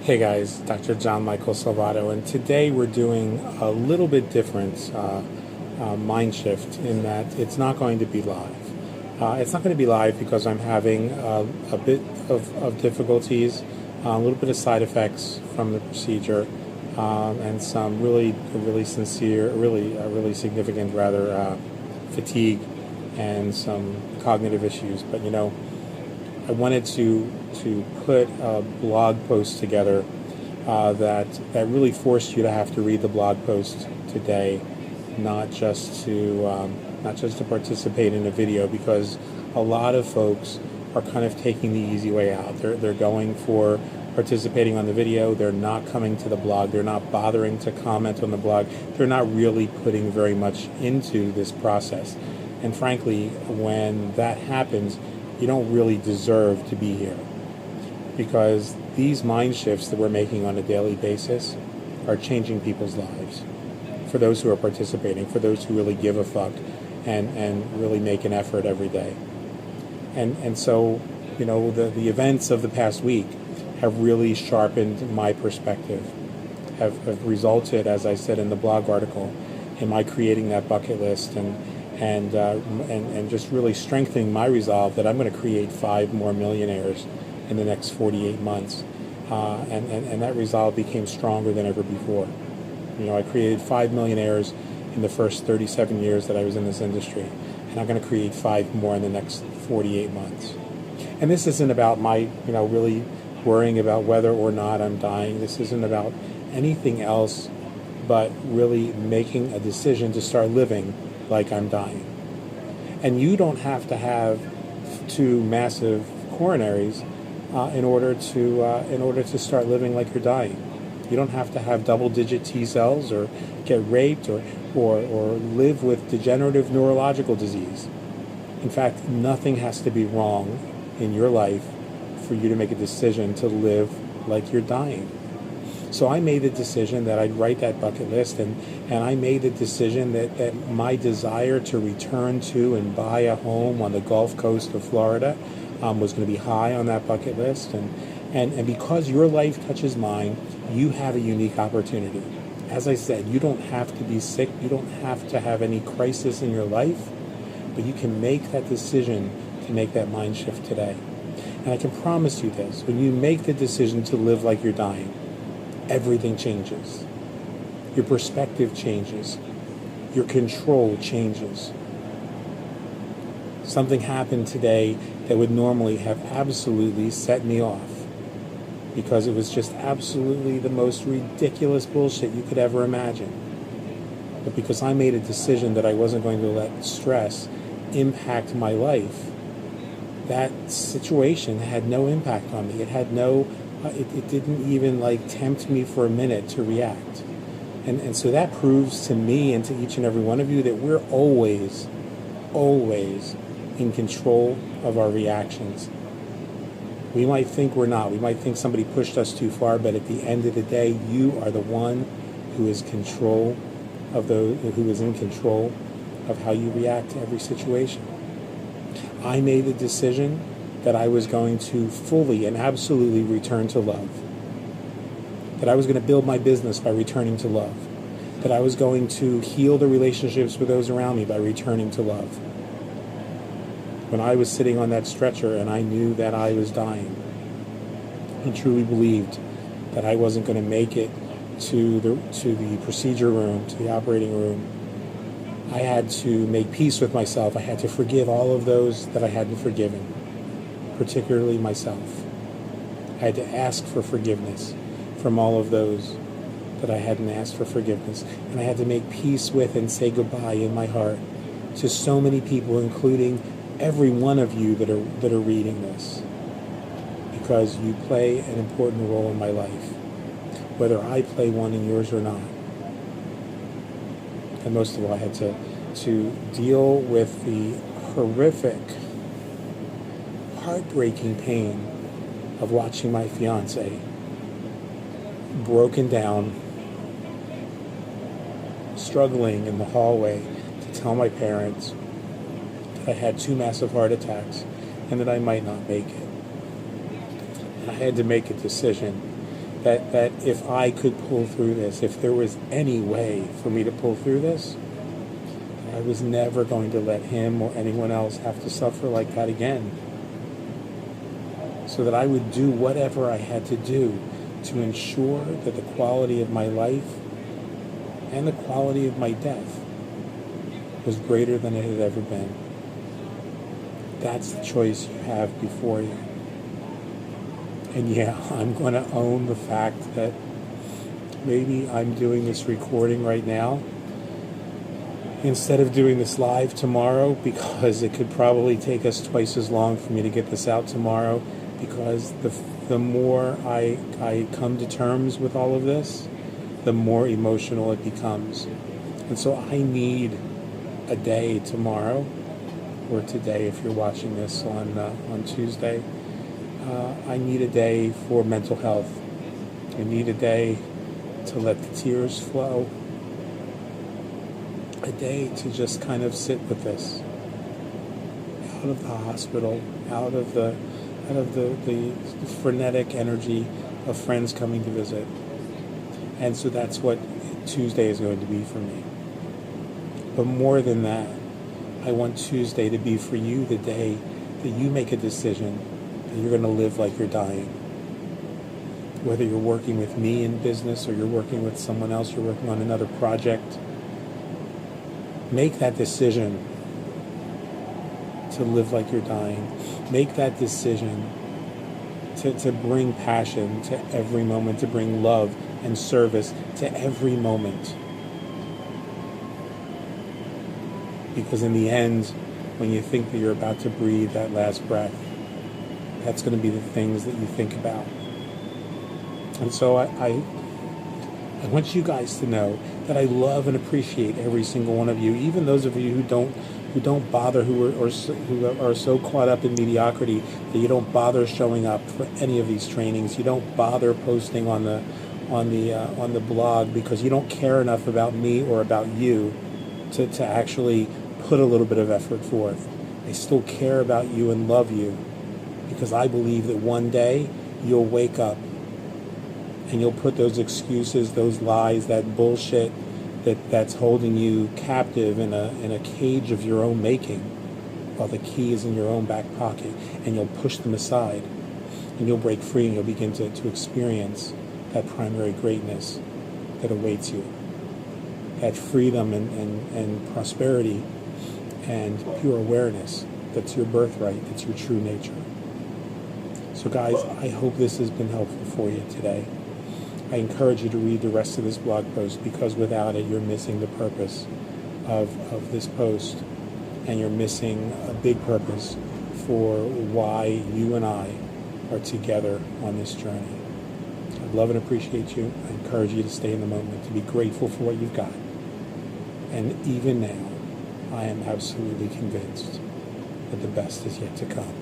Hey guys, Dr. John Michael Salvato, and today we're doing a little bit different mind shift in that it's not going to be live. It's not going to be live because I'm having a bit of difficulties, a little bit of side effects from the procedure, and some really sincere, really significant, rather, fatigue and some cognitive issues. But I wanted to put a blog post together that really forced you to have to read the blog post today, not just to participate in a video, because a lot of folks are kind of taking the easy way out. They're going for participating on the video. They're not coming to the blog. They're not bothering to comment on the blog. They're not really putting very much into this process. And frankly, when that happens, you don't really deserve to be here, because these mind shifts that we're making on a daily basis are changing people's lives. For those who are participating, for those who really give a fuck and really make an effort every day. And so, the events of the past week have really sharpened my perspective, have resulted, as I said in the blog article, in my creating that bucket list and just really strengthening my resolve that I'm going to create 5 more millionaires in the next 48 months. And that resolve became stronger than ever before. I created 5 millionaires in the first 37 years that I was in this industry, and I'm going to create 5 more in the next 48 months. And this isn't about my, really worrying about whether or not I'm dying. This isn't about anything else but really making a decision to start living like I'm dying. And you don't have to have 2 massive coronaries in order to start living like you're dying. You don't have to have double-digit T cells or get raped or live with degenerative neurological disease. In fact, nothing has to be wrong in your life for you to make a decision to live like you're dying. So I made the decision that I'd write that bucket list, and I made the decision that my desire to return to and buy a home on the Gulf Coast of Florida was going to be high on that bucket list. And because your life touches mine, you have a unique opportunity. As I said, you don't have to be sick. You don't have to have any crisis in your life, but you can make that decision to make that mind shift today. And I can promise you this: when you make the decision to live like you're dying, everything changes. Your perspective changes. Your control changes. Something happened today that would normally have absolutely set me off, because it was just absolutely the most ridiculous bullshit you could ever imagine. But because I made a decision that I wasn't going to let stress impact my life, that situation had no impact on me. It had no it didn't even tempt me for a minute to react. And so that proves to me and to each and every one of you that we're always in control of our reactions. We might think we're not. We might think somebody pushed us too far, but at the end of the day, you are the one who is in control of how you react to every situation. I made the decision that I was going to fully and absolutely return to love. That I was going to build my business by returning to love. That I was going to heal the relationships with those around me by returning to love. When I was sitting on that stretcher and I knew that I was dying, and truly believed that I wasn't going to make it to the procedure room, to the operating room, I had to make peace with myself. I had to forgive all of those that I hadn't forgiven, particularly myself. I had to ask for forgiveness from all of those that I hadn't asked for forgiveness. And I had to make peace with and say goodbye in my heart to so many people, including every one of you that are reading this, because you play an important role in my life, whether I play one in yours or not. And most of all, I had to deal with the horrific, heartbreaking pain of watching my fiance broken down, struggling in the hallway to tell my parents that I had 2 massive heart attacks and that I might not make it. And I had to make a decision that if I could pull through this, if there was any way for me to pull through this, I was never going to let him or anyone else have to suffer like that again. So that I would do whatever I had to do to ensure that the quality of my life and the quality of my death was greater than it had ever been. That's the choice you have before you. And yeah, I'm going to own the fact that maybe I'm doing this recording right now instead of doing this live tomorrow, because it could probably take us twice as long for me to get this out tomorrow, because the more I come to terms with all of this, the more emotional it becomes. And so I need a day tomorrow, or today if you're watching this on Tuesday. I need a day for mental health. I need a day to let the tears flow. A day to just kind of sit with this. Out of the hospital, out of the frenetic energy of friends coming to visit. And so that's what Tuesday is going to be for me. But more than that, I want Tuesday to be for you the day that you make a decision that you're going to live like you're dying. Whether you're working with me in business or you're working with someone else, you're working on another project, make that decision to live like you're dying. Make that decision to bring passion to every moment, to bring love and service to every moment. Because in the end, when you think that you're about to breathe that last breath, that's going to be the things that you think about. And so I want you guys to know that I love and appreciate every single one of you, even those of you who don't bother, who are so caught up in mediocrity that you don't bother showing up for any of these trainings. You don't bother posting on the blog because you don't care enough about me or about you to actually put a little bit of effort forth. I still care about you and love you because I believe that one day you'll wake up and you'll put those excuses, those lies, that bullshit that's holding you captive in a cage of your own making, while the key is in your own back pocket, and you'll push them aside, and you'll break free, and you'll begin to experience that primary greatness that awaits you, that freedom and prosperity and pure awareness that's your birthright, that's your true nature. So guys, I hope this has been helpful for you today. I encourage you to read the rest of this blog post, because without it, you're missing the purpose of this post, and you're missing a big purpose for why you and I are together on this journey. I love and appreciate you. I encourage you to stay in the moment, to be grateful for what you've got. And even now, I am absolutely convinced that the best is yet to come.